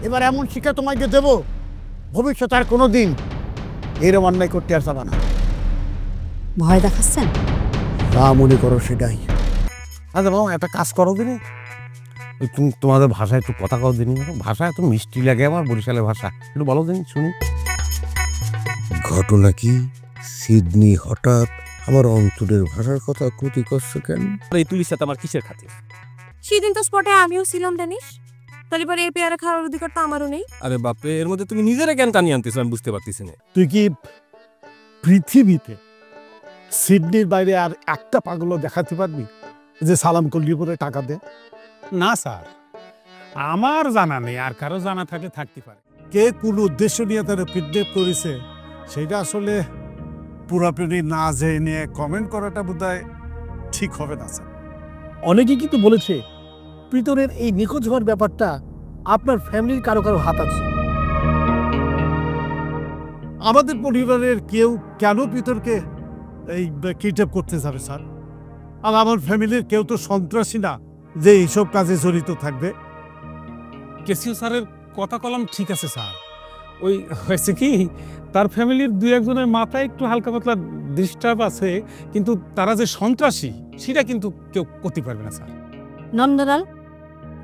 এবার এমন শিক্ষা তোমাকে দেব, ভবিষ্যতে আর কোনো দিন এরকম অন্যায় করতে আর যাবে না। ভয় দেখাচ্ছেন? যা মনে করো সেটাই। আচ্ছা বাবা, একটা কাজ করো দিনি, তুমি তোমাদের ভাষায় একটু কথা কও দিনি। ভাষা এত মিষ্টি লাগে আমার, বরিশালের ভাষা একটু বলো দিনি শুনি। ঘটনা কি? সিডনি হঠাৎ আমার অন্তরের ভাষার কথা ক্ষতি করছে কেন? এই তুলির সাথে আমার কিসের খাতির? সেদিন তো স্পটে আমিও ছিলাম ড্যানিশ, তাহলে পরে এই পেয়ারা খাওয়ার অধিকার তো আমারও নেই। আরে বাপরে, এর মধ্যে তুমি নিজেরা কেন টানিয়ে আনতেছো আমি বুঝতে পারতেছি না। তুই কি পৃথিবীতে সিডনির বাইরে আর একটা পাগলও দেখাতে পারবি যে সালাম করলি পরে টাকা দে? না স্যার, আমার জানা নেই, আর কারো জানা থাকলে থাকতে পারে। কে কোন উদ্দেশ্য নিয়ে তারা কিডন্যাপ করেছে সেটা আসলে পুরাপুরি না জেনে কমেন্ট করাটা বোধহয় ঠিক হবে না স্যার। অনেকে কিন্তু বলেছে প্রীতমের এই নিখোঁজ হওয়ার ব্যাপারটা আপনার ফ্যামিলির কারো কারো হাত আছে। আমাদের পরিবারের কেউ কেন পিতরকে এই কিডন্যাপ করতে যাবে স্যার? আর আমার ফ্যামিলির কেউ তো সন্ত্রাসী না যে এইসব কাজে জড়িত থাকবে। কেসিও স্যারের কথা কলম ঠিক আছে স্যার, ওই হয়েছে কি তার ফ্যামিলির দুই একজনের মাথায় একটু হালকা পাতলা ডিস্টার্ব আছে, কিন্তু তারা যে সন্ত্রাসী সেটা কিন্তু কেউ করতে পারবে না স্যার। নন্দলাল,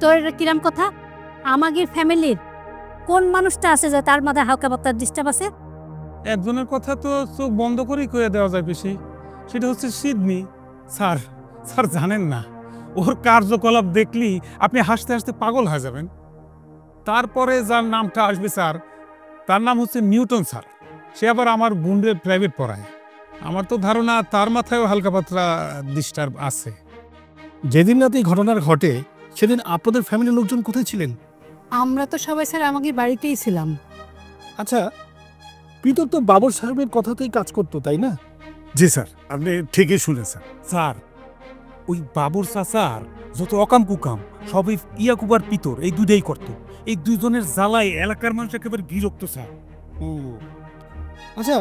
তোর এটা কিরাম কথা? আমাদের ফ্যামিলির কোন মানুষটা আছে যে তার মাথায় হালকা পাতলার ডিস্টার্ব আছে? একজনের কথা তো চোখ বন্ধ করেই করে দেওয়া যায় বেশি, সেটা হচ্ছে সিডনি। স্যার স্যার জানেন না, ওর কার্যকলাপ দেখলেই আপনি হাসতে হাসতে পাগল হয়ে যাবেন। তারপরে যার নামটা আসবে স্যার, তার নাম হচ্ছে নিউটন স্যার। সে আবার আমার বোনের প্রাইভেট পড়ায়। আমার তো ধারণা তার মাথায়ও হালকা পাতলা ডিস্টার্ব আছে। যেদিন রাতে এই ঘটনা ঘটে সেদিন আপনাদের ফ্যামিলির লোকজন কোথায় ছিলেন? আমরা তো সবাই স্যার আমাদের বাড়িতেই ছিলাম। আচ্ছা, প্রীতম তো বাবর সাহেবের কথাতেই কাজ করতো, তাই না? জি স্যার, আপনি ঠিকই শুনেছেন। স্যার, ওই বাবুর চাচার যত অকাম কুকাম সবই ইয়াকুবার পিতর এই দুইটাই করতো। এই দুজনের জ্বালায় এলাকার মানুষ একেবারে বিরক্ত স্যার। আচ্ছা,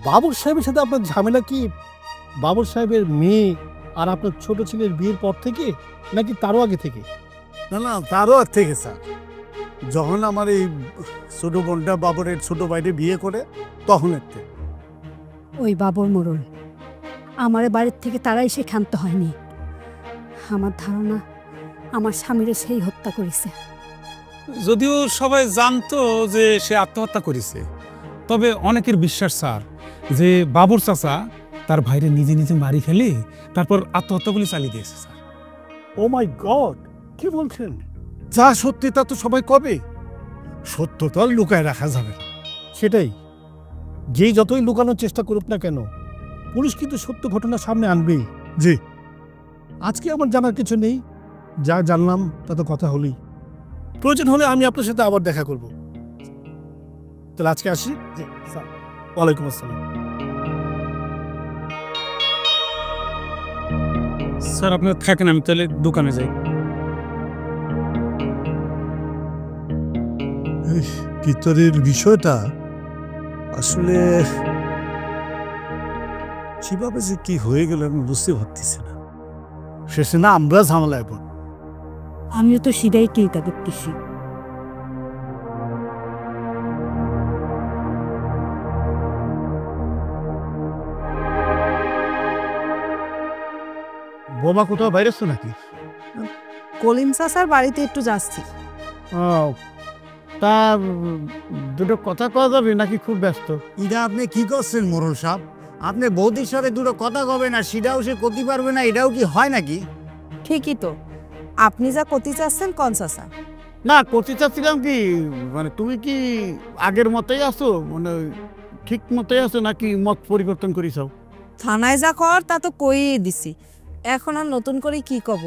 বাবর সাহেবের সাথে আপনার ঝামেলা কি বাবর সাহেবের মেয়ে আর আপনার ছোট ছেলের বিয়ের পর থেকে, নাকি তারও আগে থেকে? না না, তারও আর থেকে স্যার। যখন আমার এই ছোট বোনটা বাবরের ছোট ভাইকে বিয়ে করে তখন এর থেকে। ওই বাবর মোড়ল আমার বাড়ির থেকে তারাই সে ক্ষান্ত হয়নি। আমার ধারণা আমার স্বামীরে সেই হত্যা করেছে। যদিও সবাই জানতো যে সে আত্মহত্যা করেছে, তবে অনেকের বিশ্বাস স্যার যে বাবর চাচা তার ভাইরে নিজে নিজে মারি ফেলে তারপর আত্মহত্যা বলে চালিয়ে দিয়েছে স্যার। ও মাই গড, কি বলছেন? যা সত্যি তা তো সবাই কবে, সত্য তো আর লুকায় রাখা যাবে না। সেটাই, যেই যতই লুকানোর চেষ্টা করুক না কেন, পুলিশ কিন্তু সত্য ঘটনা সামনে আনবেই। জি, আজকে আমার জানার কিছু নেই, যা জানলাম তা তো কথা হলেই। প্রয়োজন হলে আমি আপনার সাথে আবার দেখা করব। তাহলে আজকে আসি। জি স্যার। ওয়ালাইকুম আসসালাম। স্যার আপনার থাকেন, আমি তাহলে দোকানে যাই। ভিতরের বিষয়টা আসলে কিভাবে যে কি হয়ে গেল আমি বুঝতে পারতেছি না। শেষে না আমরা ঝামেলায় পড়ব। আমিও তো সেটাই চিন্তা করতেছি। বোমা কোথাও বাইরেছো নাকি? কলিম চাচার বাড়িতে একটু যাচ্ছি। ও, তা দুটো কথা কওয়া যাবে নাকি খুব ব্যস্ত? এটা আপনি কি করছেন মোরল সাহেব? আপনি বৌদির সাথে দুটো কথা কবে না, সেটাও সে করতে পারবে না, এটাও কি হয় নাকি? ঠিকই তো, আপনি যা করতে চাচ্ছেন কোন চাচা? না, করতে চাচ্ছিলাম কি, মানে তুমি কি আগের মতোই আছো, মানে ঠিক মতোই আছো নাকি মত পরিবর্তন করিস? থানায় যা কর তা তো কইই দিছি, এখন আর নতুন করে কি কব?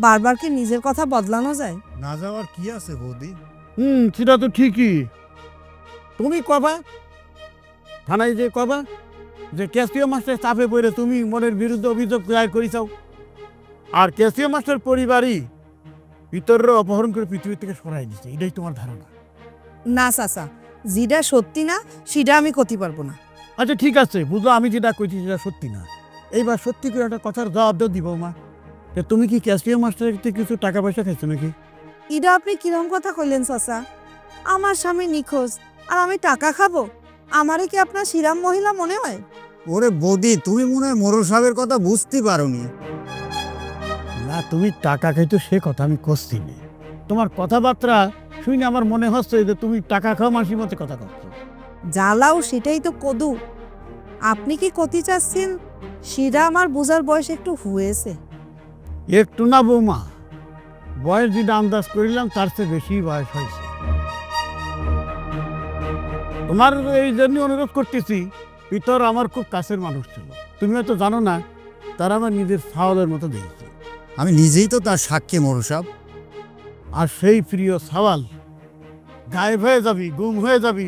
বারবার কি নিজের কথা বদলানো যায়? না যাওয়ার কি আছে বৌদি? সেটা তো ঠিকই। তুমি কবা থানায় যে কবা যে ক্যাসিও মাস্টার চাপে পড়ে তুমি মনের বিরুদ্ধে অভিযোগ দায়ের করিছাও, আর ক্যাসিও মাস্টার পরিবারই ভিতরে অপহরণ করে পৃথিবী থেকে সরাই দিচ্ছে, এটাই তোমার ধারণা? না চাচা, যেটা সত্যি না সেটা আমি করতে পারবো না। আচ্ছা ঠিক আছে, বুঝলো, আমি যেটা কইছি সেটা সত্যি না। এইবার সত্যি করে একটা কথার জবাব দিব মা, তুমি কি ক্যাসিও মাস্টারের কিছু টাকা পয়সা খাইছো নাকি? এটা আপনি কিরম কথা কইলেন চাচা? আমার স্বামী নিখোঁজ আর আমি টাকা খাবো? আমারে কি আপনার শিরাম মহিলা মনে হয়? ওরে বৌদি, তুমি মনে হয় মোরল সাহেবের কথা বুঝতে পারোনি। না, তুমি টাকা খাইতো সে কথা আমি করছি না। তোমার কথাবার্তা শুনে আমার মনে হচ্ছে যে তুমি টাকা খাও মাসির মতো কথা করছো। জ্বালাও সেটাই তো কদু। আপনি কি কতি চাচ্ছেন শিরা আমার বোঝার বয়স একটু হয়েছে? একটু না বৌমা, বয়স যেটা আন্দাজ করিলাম তার চেয়ে বেশি বয়স হয়েছে। তোমার এই জন্য অনুরোধ করতেছি, পিতর আমার খুব কাছের মানুষ ছিল, তুমি হয়তো জানো না, তারা আমার নিজের সাওয়ালের মতো দেখেছে। আমি নিজেই তো তার সাক্ষী মোরল সাহেব। আর সেই প্রিয় সাওয়াল গায়েব হয়ে যাবি, গুম হয়ে যাবি,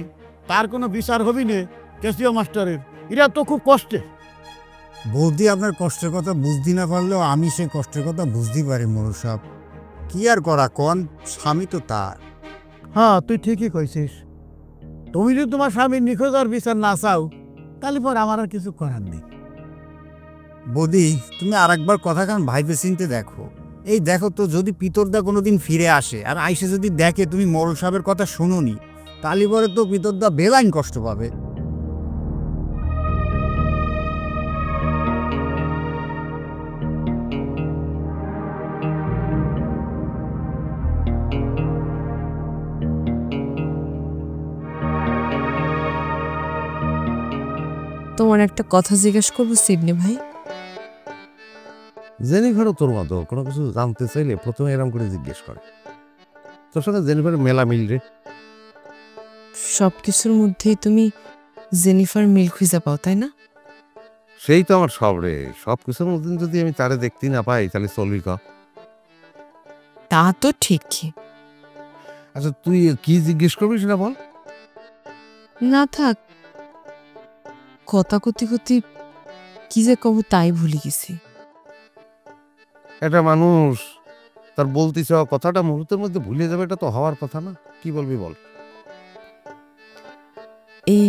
তার কোনো বিচার হবি না কেসিও মাস্টারের, এরা তো খুব কষ্টে। বৌদি আপনার কষ্টের কথা বুঝতে না পারলেও আমি সেই কষ্টের কথা বুঝতেই পারি মোরল সাহেব। কি আর করা কন, স্বামী তো তার। হ্যাঁ, তুই ঠিকই কইছিস। তুমি যদি তোমার স্বামীর নিখোঁজ আর বিচার না চাও, তাহলে পর আমার আর কিছু করার নেই। বৌদি, তুমি আর একবার কথা কান ভাইবে চিনতে দেখো। এই দেখো তো, যদি পিতরদা কোনোদিন ফিরে আসে আর আইসে যদি দেখে তুমি মোরল সাহেবের কথা শোনোনি, তাহলে পরে তো পিতরদা বেলাইন কষ্ট পাবে। তোমার একটা কথা জিজ্ঞেস করবো সিডনি ভাই। জেনিফারও তোর মতো কোনো কিছু জানতে চাইলে প্রথমে এরম করে জিজ্ঞেস করে। তোর সঙ্গে জেনিফারের মেলা মিল রে। সব কিছুর মধ্যেই তুমি জেনিফার মিল খুঁজে পাও, তাই না? সেই তো আমার সব রে। সব কিছুর মধ্যে যদি আমি তারে দেখতে না পাই তাহলে চলবি ক? তা তো ঠিকই। আচ্ছা, তুই কি জিজ্ঞেস করবি সেটা বল। না থাক, কথা কতি কতি কি যে কব তাই ভুলে গেছি। একটা মানুষ তার বলতে চাওয়া কথাটা মুহূর্তের মধ্যে ভুলে যাবে, এটা তো হওয়ার কথা না। কি বলবি বল। এই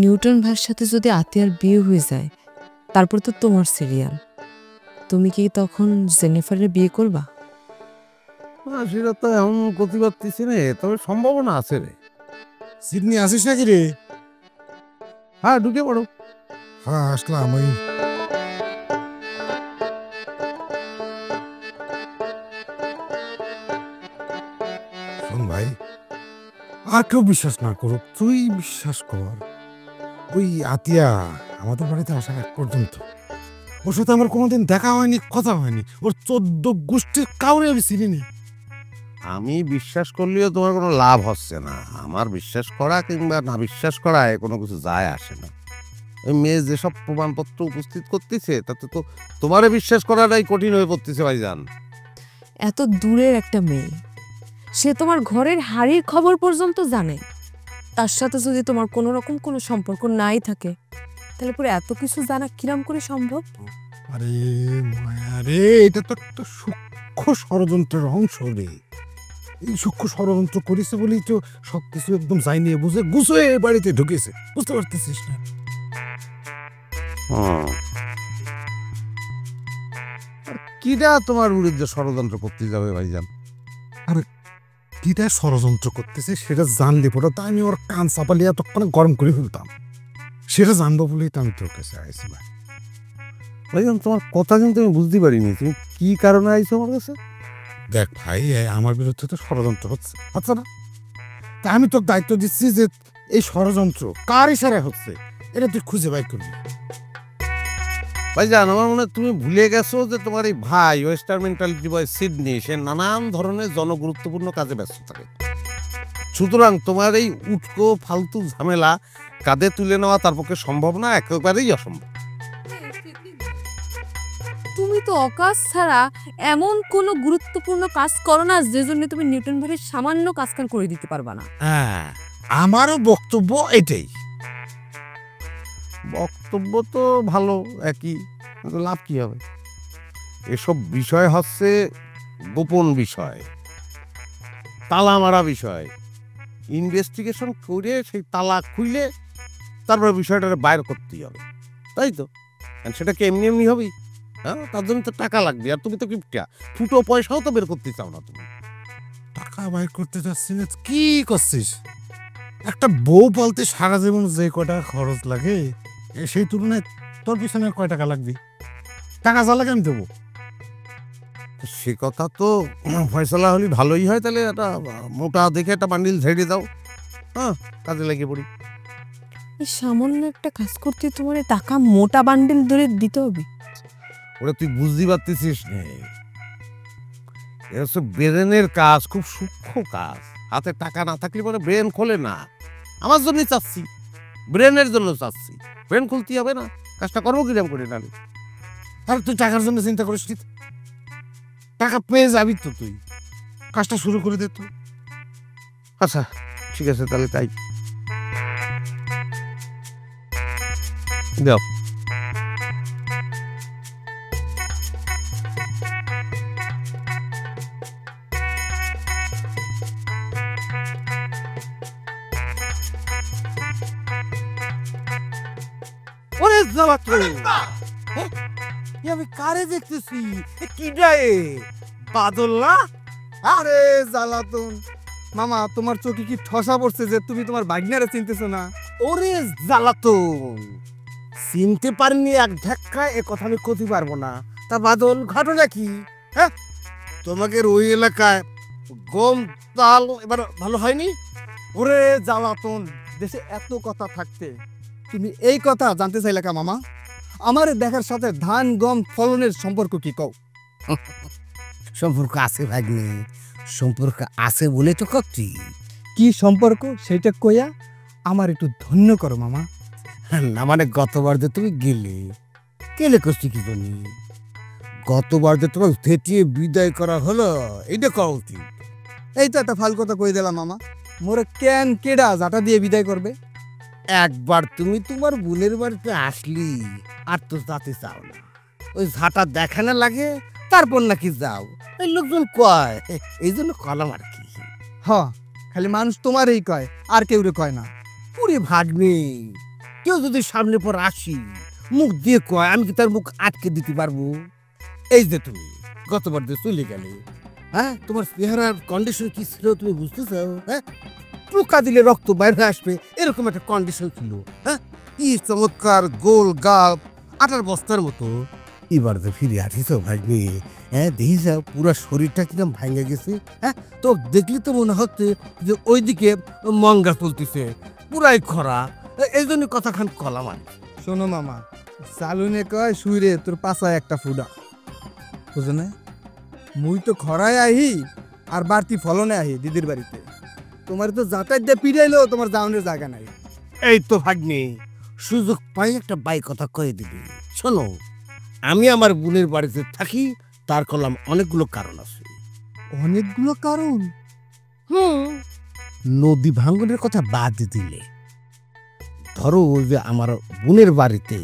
নিউটন ভাইয়ের সাথে যদি আতিয়ার বিয়ে হয়ে যায়, তারপর তো তোমার সিরিয়াল। তুমি কি তখন জেনিফারের বিয়ে করবা? সেটা তো এখন করতে পারতেছি না, তবে সম্ভাবনা আছে রে। সিডনি আসিস নাকি রে? হ্যাঁ, ঢুকে পড়ো। হ্যাঁ, আসলাম। ওই শোন ভাই, আর কেউ বিশ্বাস না করুক, তুই বিশ্বাস কর। ওই আতিয়া আমাদের বাড়িতে আসার এক পর্যন্ত ওর সাথে আমার কোনোদিন দেখা হয়নি, কথা হয়নি। ওর 14 গোষ্ঠীর কাউরে আমি চিনি। আমি বিশ্বাস করলেও তোমার কোনো লাভ হচ্ছে না। আমার বিশ্বাস করা কিংবা না বিশ্বাস করায় কোনো কিছু যায় আসে না। ওই মেয়ে যেসব প্রমাণপত্র উপস্থিত করতেছে তাতে তো তোমারে বিশ্বাস করাটাই কঠিন হয়ে পড়তেছে ভাইজান। এত দূরের একটা মেয়ে, সে তোমার ঘরের হাড়ির খবর পর্যন্ত জানে। তার সাথে যদি তোমার কোনো রকম কোনো সম্পর্ক নাই থাকে, তাহলে পরে এত কিছু জানা কিরাম করে সম্ভব? আরে মায়া রে, এটা তো একটা সূক্ষ্ম ষড়যন্ত্রের অংশ রে। এই সূক্ষ্ম ষড়যন্ত্র করেছে বলেই তো সবকিছু একদম যাই নিয়ে বুঝে গুছিয়ে বাড়িতে ঢুকেছে। বুঝতে পারতেছিস না? কিরা তোমার বিরুদ্ধে ষড়যন্ত্র করতে যাবে ভাইজান? কিটা ষড়যন্ত্র করতেছে সেটা জানলে পরে তো আমি ওর কান চাপালিয়া তখন গরম করে ফেলতাম। সেটা জানবো বলেই তো আমি তোর কাছে আইছি ভাই। ভাইজান, তোমার কথা কিন্তু আমি বুঝতে পারিনি, তুমি কি কারণে আইছো আমার কাছে? দেখ ভাই, আমার বিরুদ্ধে তো ষড়যন্ত্র হচ্ছে না? তা আমি তোর দায়িত্ব দিচ্ছি যে এই ষড়যন্ত্র কার ইশারায় হচ্ছে এটা তুই খুঁজে বাই করবি। ভাইজান, আমার মনে হয় তুমি ভুলে গেছো যে তোমার এই ভাই ওয়েস্টার্ন মেন্টালিটি বয় সিডনি, সে নানান ধরনের জনগুরুত্বপূর্ণ কাজে ব্যস্ত থাকে। সুতরাং তোমার এই উটকো ফালতু ঝামেলা কাঁধে তুলে নেওয়া তার পক্ষে সম্ভব না, একেবারেই অসম্ভব। তুমি তো অকাজ ছাড়া এমন কোনো গুরুত্বপূর্ণ কাজ করো না যে জন্য তুমি নিউটন ভাইয়ের সামান্য কাজকাম করে দিতে পারবা না। হ্যাঁ, আমারও বক্তব্য এটাই। বক্তব্য তো ভালো একই, কিন্তু লাভ কি হবে? এসব বিষয় হচ্ছে গোপন বিষয়, তালা মারা বিষয়। ইনভেস্টিগেশন করে সেই তালা খুলে তারপরে বিষয়টা বাইর করতেই হবে, তাই তো? সেটা কি এমনি এমনি হবেই? হ্যাঁ, তার জন্য তো টাকা লাগবে। আর তুমি তো কিপটা, ফুটো পয়সাও তো বের করতে চাও না তুমি। টাকা বাইর করতে চাচ্ছি না, কি করছিস? একটা বউ পালতে সারা জীবন যে কয় টাকা খরচ লাগে সেই তুলনায় তোর পিছনে কয় টাকা লাগবে? টাকা যা লাগে আমি দেবো। সে কথা তো ফয়সলা হলে ভালোই হয়। তাহলে একটা মোটা দেখে একটা বান্ডিল ঝেড়ে দাও, হ্যাঁ, কাজে লাগিয়ে পড়ি। এই সামান্য একটা কাজ করতে তোমার টাকা মোটা বান্ডিল ধরে দিতে হবে? ওরা তুই বুঝতে পারতেছিস না, এটা হচ্ছে ব্রেনের কাজ, খুব সূক্ষ্ম কাজ। হাতে টাকা না থাকলে পরে ব্রেন খোলে না। আমার জন্যই চাচ্ছি, ব্রেনের জন্য চাচ্ছি, ব্রেন খুলতে হবে না। কাজটা করবো কিরম করে না? আর তুই টাকার জন্য চিন্তা করিস? টাকা পেয়ে যাবি তো, তুই কাজটা শুরু করে দে তো। আচ্ছা ঠিক আছে, তাহলে তাই দাও। ওরে জ্বালাতো, আমি কারে দেখতেছি? কিডা এ? বাদল না? আরে জ্বালাতন মামা, তোমার চোখে কি ঠসা পড়ছে যে তুমি তোমার ভাগ্নারে চিনতেছো না? ওরে জ্বালাতন, চিনতে পারিনি এক ধাক্কায়, এ কথা আমি করতে পারবো না। তা বাদল, ঘটনা কি? হ্যাঁ, তোমাদের ওই এলাকায় গম চাল এবার ভালো হয়নি? ওরে জ্বালাতন, দেশে এত কথা থাকতে তুমি এই কথা জানতে চাইলে কা মামা? আমার দেখার সাথে ধান গম ফলনের সম্পর্ক কি কও? সম্পর্ক আছে ভাগ্নে, সম্পর্ক আছে বলে তো করছি। কি সম্পর্ক সেটা কইয়া আমার একটু ধন্য করো মামা। না মানে গতবার যে তুমি গেলে করছি কি জানি, গতবার যে তোমার থেটিয়ে বিদায় করা হলো, এইটা করা উচিত। এই তো একটা ফাল কথা কই দিলাম মামা, মোরে কেন কেডা জাটা দিয়ে বিদায় করবে? একবার তুমি তোমার বোনের বাড়িতে আসলি আর তো যাতে চাও না, ওই ঝাঁটা দেখানো লাগে, তারপর নাকি যাও, এই লোকজন কয়, এই জন্য কলাম আর কি। হ, খালি মানুষ তোমারই কয়, আর কেউ কয় না। পুরে ভাগ্নে, কেউ যদি সামনে পর আসি মুখ দিয়ে কয়, আমি কি তার মুখ আটকে দিতে পারবো? এই যে তুমি গতবার দিয়ে চলে গেলে, হ্যাঁ, তোমার চেহারার কন্ডিশন কি ছিল তুমি বুঝতে চাও? হ্যাঁ, পোকা দিলে রক্ত বাইরে হয়ে আসবে, এরকম একটা কন্ডিশন ছিল। হ্যাঁ, কি চমৎকার গোল গাল, আটার বস্তার মতো। এবার তো ফিরে আসিস ভাগ্নে, হ্যাঁ, দেখি যাও পুরো শরীরটা কিরম ভাঙে গেছে। হ্যাঁ, তো দেখলি তো মনে হচ্ছে যে ওইদিকে মঙ্গা চলতেছে, পুরাই খরা। এই জন্য কথাখান কলাম আর। শোনো মামা, সালুনে কয় শুইরে তোর পাশায় একটা ফুডা, বুঝো না? মুই তো খরায় আহি আর বাড়তি ফলনে আহি দিদির বাড়িতে। তোমার তো যাতায়াত দিয়ে পিড়াইলেও তোমার যাওয়ানোর জায়গা নাই। এই তো ভাগ্নে, সুযোগ পাই একটা বাই কথা কয়ে দিবি। শোনো, আমি আমার বোনের বাড়িতে থাকি, তার কলাম অনেকগুলো কারণ আছে। অনেকগুলো কারণ? নদী ভাঙ্গনের কথা বাদ দিলে, ধরো যে আমার বোনের বাড়িতে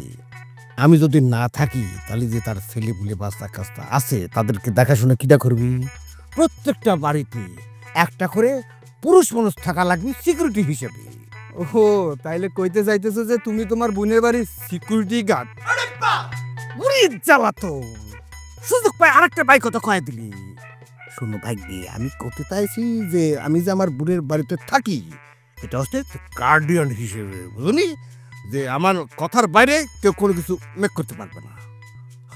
আমি যদি না থাকি, তাহলে যে তার ছেলে বুলে বাচ্চা কাচ্চা আছে, তাদেরকে দেখাশোনা কিটা করবি? প্রত্যেকটা বাড়িতে একটা করে পুরুষ মানুষ থাকা লাগবে সিকিউরিটি হিসেবে। ওহো, তাইলে কইতে যাইতেছো যে তুমি তোমার বোনের বাড়ির সিকিউরিটি গার্ড? জ্বালাতো, সুযোগ পাই আরেকটা বাই কথা কয়ে দিলি। শোনো ভাগ্নে, আমি করতে চাইছি যে আমি যে আমার বোনের বাড়িতে থাকি, এটা হচ্ছে গার্ডিয়ান হিসেবে, বুঝলি? যে আমার কথার বাইরে কেউ কোনো কিছু মেক করতে পারবে না।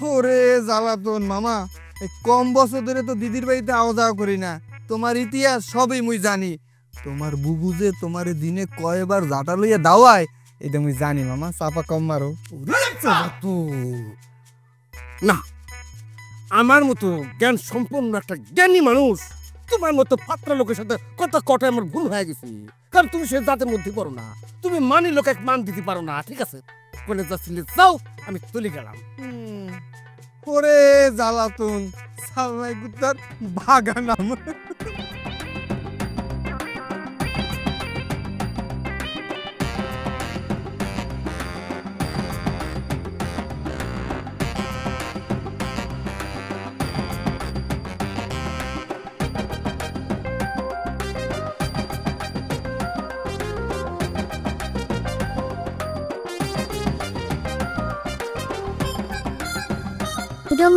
ওরে জ্বালাতন মামা, এই কম বছর ধরে তো দিদির বাড়িতে আওয়া যাওয়া করি না, তোমার ইতিহাস সবই মুই জানি। তোমার বুবু যে তোমার দিনে কয়বার জাটা লইয়া দাওয়ায়, এটা মুই জানি মামা, চাপা কম মারো। না, আমার মতো জ্ঞান সম্পন্ন একটা জ্ঞানী মানুষ তোমার মতো পাত্রা লোকের সাথে কথা কটা আমার ভুল হয়ে গেছে। কারণ তুমি সে জাতের মধ্যে পড়ো না, তুমি মানি লোক এক মান দিতে পারো না। ঠিক আছে, কোনে যাচ্ছিলে যাও, আমি চলে গেলাম। ওরে জ্বালাতন, সালমাই গুত্তার ভাগা নাম।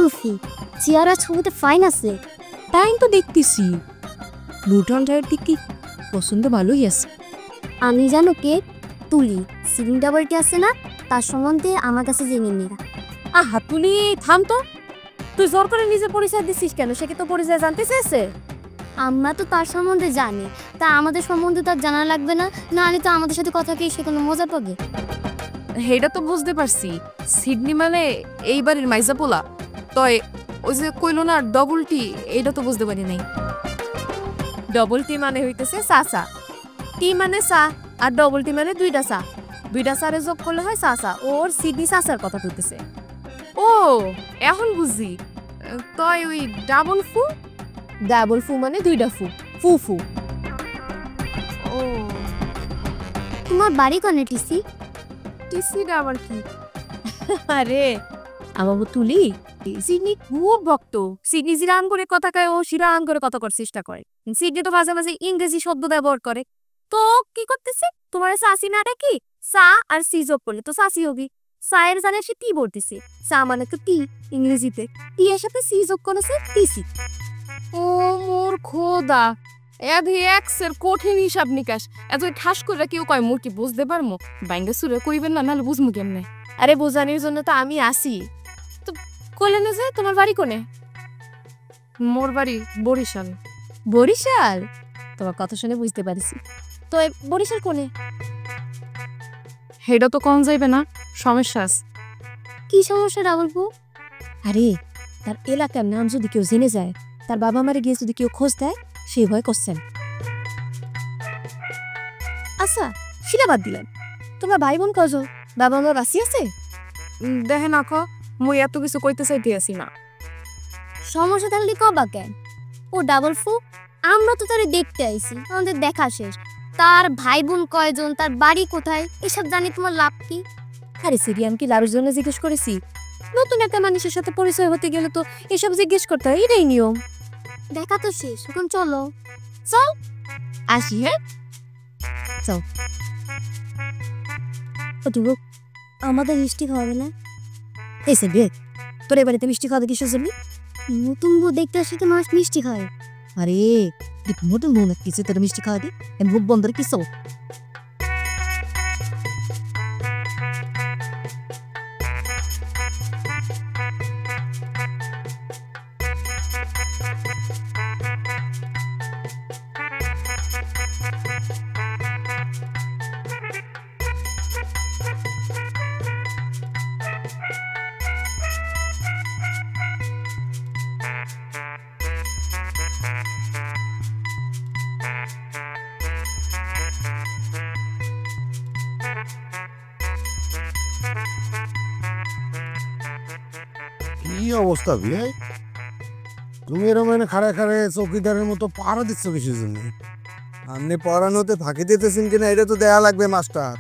মুফি চেয়ারা ছবিতে ফাইন আছে। তাই তো দেখতেছি। নিউটন ভাইয়ের দিক কি পছন্দ ভালোই আছে। আমি জানো কে তুলি সিলিং ডাবলটি আছে না, তার সম্বন্ধে আমার কাছে জেনে নিরা। আহা তুলি থাম তো, তুই জোর করে নিজের পরিচয় দিছিস কেন? সে কি তো পরিচয় জানতে চেয়েছে? আমরা তো তার সম্বন্ধে জানি, তা আমাদের সম্বন্ধে তার জানা লাগবে না? নাহলে তো আমাদের সাথে কথা কি সে কোনো মজা পাবে? এটা তো বুঝতে পারছি, সিডনি মানে এই বাড়ির মাইজা পোলা। তয় ওই যে কইল না ডবল টি, এইটা তো বুঝতে পারি নাই। ডবল টি মানে হইতেছে চাচা, টি মানে চা, আর ডবল টি মানে দুইটা চা। দুইটা চারে যোগ করলে হয় চাচা। ওর সিডনি চাচার কথা বলতেছে। ও এখন বুঝি। তয় ওই ডাবল ফু, ডাবল ফু মানে দুইটা ফু, ফু ফু। ও তোমার বাড়ি কোনে টিসি? টিসিটা আবার কি? আরে আমার তুলি সিডনি খুব ভক্ত। সিডনি জিরান করে কথা কয়, ও শিরান করে কথা করার চেষ্টা করে। সিডনি তো মাঝে মাঝে ইংরেজি শব্দ ব্যবহার করে। তো কি করতেছে, তোমার সাসি নাটা কি সা আর সি যোগ করলে তো সাসি হবি। সায়ের জানে সে টি বলতেছে, সা মানে তো টি ইংরেজিতে, টি এর সাথে সি যোগ করেছে টিসি। ও মোর খোদা, এদি এক্সের কঠিন হিসাব নিকাশ এত ঠাস করে কেউ কয় মোর কি বুঝতে পারমো? বাইঙ্গা সুরে কইবেন না, নাহলে বুঝমু কেমনে? আরে বোঝানির জন্য তো আমি আসি। তো কইলে না যে তোমার বাড়ি কোনে? মোর বাড়ি বরিশাল। বরিশাল? তোমার কথা শুনে বুঝতে পারছি। তো বরিশাল কোনে? হেডা তো কম যাইবে না, সমস্যা আছে। কি সমস্যা ডাবল ফু? আরে তার এলাকার নাম যদি কেউ জেনে যায়, তার বাবা মারে গিয়ে যদি কেউ খোঁজ দেয়, সেই ভয় করছেন। আচ্ছা শিলা বাদ দিলেন, তোমরা ভাই বোন কজন? বাবা মা বাসি আছে? দেখে না খ, মুই এত কিছু কইতে চাইতে আসি না। সমস্যা থাকলে কবা কেন? ও ডাবল ফু, আমরা তো তারে দেখতে আইছি, আমাদের দেখা শেষ। তার ভাই বোন কয়জন, তার বাড়ি কোথায়, এসব জানি তোমার লাভ কি? আরে সিরি, আমি কি লাভের জন্য জিজ্ঞেস করেছি? নতুন একটা মানুষের সাথে পরিচয় হতে গেলে তো এসব জিজ্ঞেস করতে হয়, এটাই নিয়ম। দেখা তো শেষ, এখন চলো। চল আসি। হ্যাঁ চল। ওটুকু আমাদের মিষ্টি খাওয়াবে না? এসে বে, তোর এ বাড়িতে মিষ্টি খাওয়াতে কিসের জন্য? নতুন বউ দেখতে আসলে তো মানুষ মিষ্টি খায়। আরে নতুন বউ না কিছু, তোর মিষ্টি খাওয়া দি মুখ বন্ধ রে কিছু। কি অবস্থা ভাই? তুমি এরকম খাড়া খাড়ে চৌকিদারের মতো পাহারা দিচ্ছ কিছুর জন্য? আপনি পড়ানোতে ফাঁকি দিতেছেন কিনা এটা তো দেয়া লাগবে মাস্টার।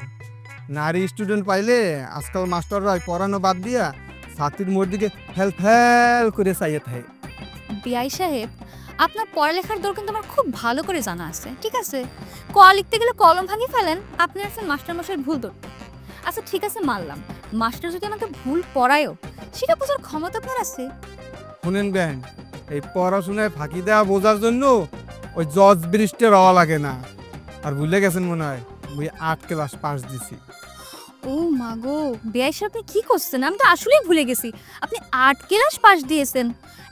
নারী স্টুডেন্ট পাইলে আজকাল মাস্টাররা পড়ানো বাদ দিয়া ছাত্রীর মোড় দিকে ফেল ফেল করে চাইয়ে থাকে। বিআই সাহেব, আপনার পড়ালেখার দর কিন্তু আমার খুব ভালো করে জানা আছে, ঠিক আছে? ক লিখতে গেলে কলম ভাঙি ফেলেন, আপনি আছেন মাস্টারমশাইয়ের ভুল ধরতে। আচ্ছা ঠিক আছে, মানলাম মাস্টার যদি আমাকে ভুল পড়ায়ও, সেটা বোঝার ক্ষমতা আপনার আছে। শুনেন ব্যান, এই পড়াশোনায় ফাঁকি দেওয়া বোঝার জন্য ওই জজ ব্রিজটা রওয়া লাগে না। আর ভুলে গেছেন মনে হয়, ওই 8 ক্লাস পাস দিছি। ও মাগো, বিআই সাহেব আপনি কি করছেন? আমি তো আসলেই ভুলে গেছি আপনি 8 ক্লাস পাস দিয়েছেন,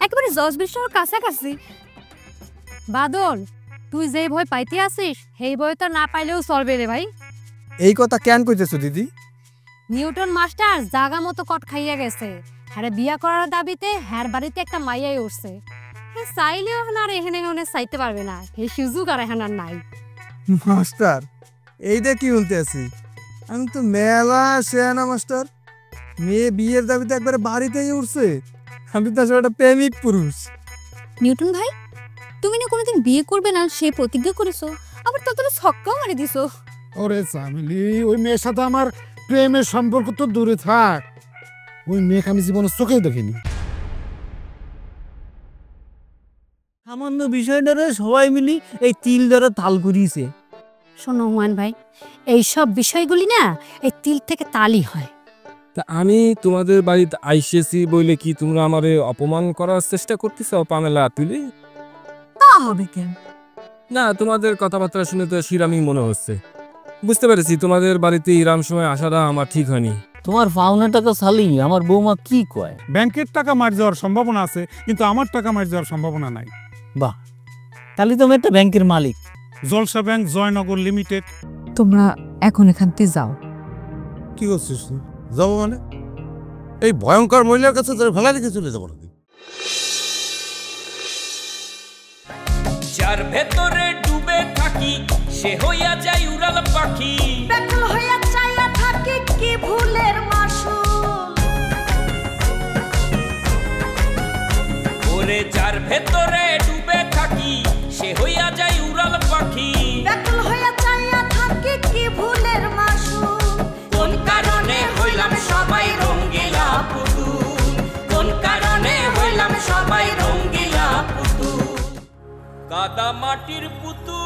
একেবারে জজ ব্রিজটার কাছাকাছি। বাদল, তুই যে ভয় পাইতে আসিস সেই ভয় তো না পাইলেও চলবে রে ভাই। এই কথা কেন কইতেছো দিদি? নিউটন মাস্টার জাগা মতো কট খাইয়া গেছে। হ্যাঁ বিয়া করার দাবিতে হ্যার বাড়িতে একটা মাইয়াই উঠছে। হ্যাঁ চাইলেও এখন আর এখানে চাইতে পারবে না, এই সুযোগ আর এখন আর নাই। মাস্টার এইটা কি বলতে আছি? আমি তো মেলা শেয়ানা মাস্টার, মেয়ে বিয়ের দাবিতে একবারে বাড়িতেই উঠছে। আমি তো আসলে একটা প্রেমিক পুরুষ। নিউটন ভাই, তুমি না কোনোদিন বিয়ে করবে না সে প্রতিজ্ঞা করেছো, আবার ততটা ছক্কাও মারি দিছো। ওরে চামেলি, ওই মেয়ের সাথে আমার প্রেমের সম্পর্ক তো দূরে থাক, ওই মেয়েকে আমি জীবনের চোখেও দেখিনি। সামান্য বিষয়টারে সবাই মিলি এই তিল ধরে তাল করিয়েছে। শোনো হুমায়ুন ভাই, এই সব বিষয়গুলি না এই তিল থেকে তালই হয়। তা আমি তোমাদের বাড়িতে আইসেছি বলে কি তোমরা আমারে অপমান করার চেষ্টা করতেছ পামেলা তুলি? তা হবে কেন? না, তোমাদের কথাবার্তা শুনে তো শিরামি মনে হচ্ছে। বুঝতে পেরেছি তোমাদের বাড়িতে ইরাম সময় আসাটা আমার ঠিক হয়নি। তোমার পাওনা টাকা সালি আমার বৌমা কি কয়? ব্যাংকের টাকা মার যাওয়ার সম্ভাবনা আছে, কিন্তু আমার টাকা মার যাওয়ার সম্ভাবনা নাই। বাহ, তাহলে তুমি একটা ব্যাংকের মালিক। জলসা ব্যাংক, জয়নগর লিমিটেড। তোমরা এখন এখান থেকে যাও। কি করছিস তুই? যাবো মানে? এই ভয়ঙ্কর মহিলার কাছে তোর ফেলা রেখে চলে যাবো নাকি? যার ভেতরে ডুবে থাকি সে হইয়া যায় উড়াল পাখি, বেকুল হইয়া চাইয়া থাকি কি ভুলের মাসুল। ওরে যার ভেতরে ডুবে থাকি সে হইয়া যায় উড়াল পাখি, বেকুল হইয়া চাইয়া থাকি কি ভুলের মাসুল। কোন কারণে হইলাম সবাই রঙ্গিলা পুতুল, কোন কারণে হইলাম সবাই রঙ্গিলা পুতুল, কাদা মাটির পুতুল।